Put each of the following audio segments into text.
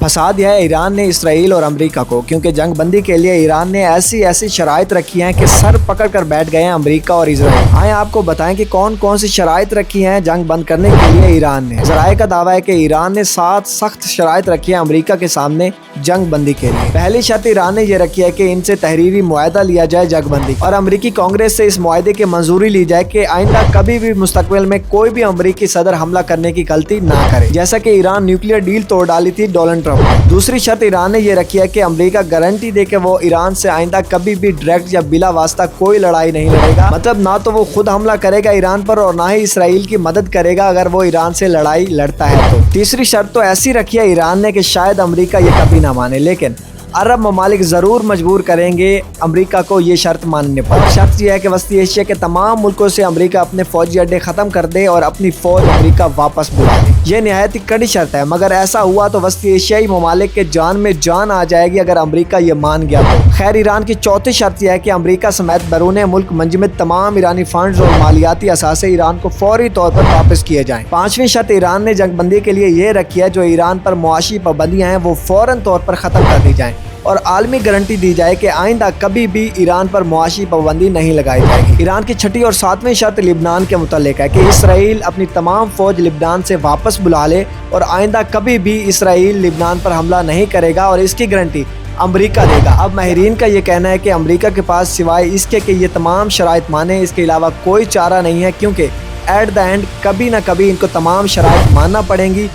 फंसा दिया है ईरान ने इसराइल और अमेरिका को, क्योंकि जंग बंदी के लिए ईरान ने ऐसी ऐसी शराइत रखी हैं कि सर पकड़ कर बैठ गए हैं अमेरिका और इसराइल। आए आपको बताएं कि कौन कौन सी शराइत रखी हैं जंग बंद करने के लिए ईरान ने। ज़राए का दावा है कि ईरान ने 7 सख्त शराइत रखी है अमेरिका के सामने जंग बंदी के लिए। पहली शर्त ईरान ने यह रखी है कि इनसे तहरीरी मुआहदा लिया जाए जंग बंदी, और अमेरिकी कांग्रेस से इस मुआहदे की मंजूरी ली जाए कि आइंदा कभी भी मुस्तकबिल में कोई भी अमेरिकी सदर हमला करने की गलती ना करे, जैसा कि ईरान न्यूक्लियर डील तोड़ डाली थी डोनाल्ड ट्रंप ने। दूसरी शर्त ईरान ने यह रखी है कि अमेरिका गारंटी दे कि वो ईरान से आइंदा कभी भी डायरेक्ट या बिला वास्ता कोई लड़ाई नहीं लड़ेगा। मतलब ना तो वो खुद हमला करेगा ईरान पर और ना ही इसराइल की मदद करेगा अगर वो ईरान से लड़ाई लड़ता है तो। तीसरी शर्त तो ऐसी रखी है ईरान ने कि शायद अमेरिका ये कभी ना माने, लेकिन अरब ममालिक ज़रूर मजबूर करेंगे अमेरिका को ये शर्त मानने पर। शर्त यह है कि वस्ती एशिया के तमाम मुल्कों से अमेरिका अपने फौजी अड्डे ख़त्म कर दे और अपनी फ़ौज अमेरिका वापस बुला ले। यह नहायत ही कड़ी शर्त है, मगर ऐसा हुआ तो वस्ती एशियाई ममालिक के जान में जान आ जाएगी अगर अमेरिका ये मान गया तो। खैर, ईरान की चौथी शर्त यह है कि अमेरिका समेत बैरून मुल्क मंजमद तमाम ईरानी फंड्स और मालियाती असासे ईरान को फौरी तौर पर वापस किए जाएँ। पाँचवीं शर्त ईरान ने जंगबंदी के लिए ये रखी है जो ईरान पर मुआशी पाबंदियाँ हैं वो फ़ौरन तौर पर ख़त्म कर दी जाएँ और आलमी गारंटी दी जाए कि आइंदा कभी भी ईरान पर मुआशी पाबंदी नहीं लगाई जाएगी। ईरान की छठी और सातवीं शर्त लिबनान के मुतालिक है कि इसराइल अपनी तमाम फौज लिबनान से वापस बुला ले और आइंदा कभी भी इसराइल लिबनान पर हमला नहीं करेगा, और इसकी गारंटी अमेरिका देगा। अब माहिरीन का ये कहना है कि अमेरिका के पास सिवाय इसके कि ये तमाम शराइत माने इसके अलावा कोई चारा नहीं है, क्योंकि एट द एंड कभी ना कभी इनको तमाम शराइत मानना पड़ेंगी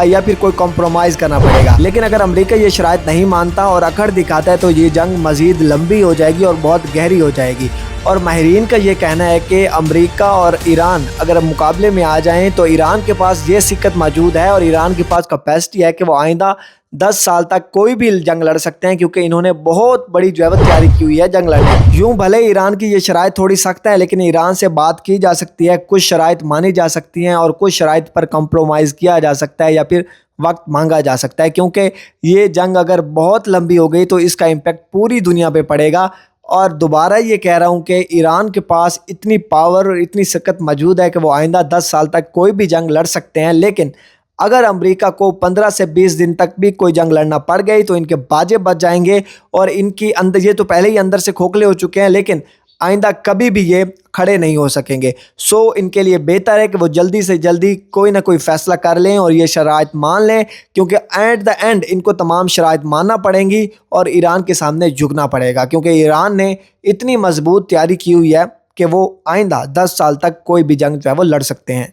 या फिर कोई कॉम्प्रोमाइज़ करना पड़ेगा। लेकिन अगर अमेरिका ये शराइत नहीं मानता और अकड़ दिखाता है तो ये जंग मज़ीद लंबी हो जाएगी और बहुत गहरी हो जाएगी। और माहिरीन का ये कहना है कि अमेरिका और ईरान अगर मुकाबले में आ जाएं तो ईरान के पास ये सिक्कत मौजूद है और ईरान के पास कैपेसिटी है कि वो आइंदा 10 साल तक कोई भी जंग लड़ सकते हैं, क्योंकि इन्होंने बहुत बड़ी जो है तैयारी की हुई है जंग लड़ने। यूँ भले ईरान की ये शराइत थोड़ी सख्त है, लेकिन ईरान से बात की जा सकती है, कुछ शराइत मानी जा सकती हैं और कुछ शराइत पर कंप्रोमाइज़ किया जा सकता है या फिर वक्त मांगा जा सकता है, क्योंकि ये जंग अगर बहुत लंबी हो गई तो इसका इम्पेक्ट पूरी दुनिया पे पड़ेगा। और दोबारा ये कह रहा हूँ कि ईरान के पास इतनी पावर और इतनी सख्त मौजूद है कि वो आइंदा 10 साल तक कोई भी जंग लड़ सकते हैं। लेकिन अगर अमेरिका को 15 से 20 दिन तक भी कोई जंग लड़ना पड़ गई तो इनके बाजे बच जाएंगे और इनकी अंदर, ये तो पहले ही अंदर से खोखले हो चुके हैं, लेकिन आइंदा कभी भी ये खड़े नहीं हो सकेंगे। सो इनके लिए बेहतर है कि वो जल्दी से जल्दी कोई ना कोई फ़ैसला कर लें और ये शराइत मान लें, क्योंकि एट द एंड इनको तमाम शराइत मानना पड़ेंगी और ईरान के सामने झुकना पड़ेगा, क्योंकि ईरान ने इतनी मजबूत तैयारी की हुई है कि वो आइंदा 10 साल तक कोई भी जंग जो है वो लड़ सकते हैं।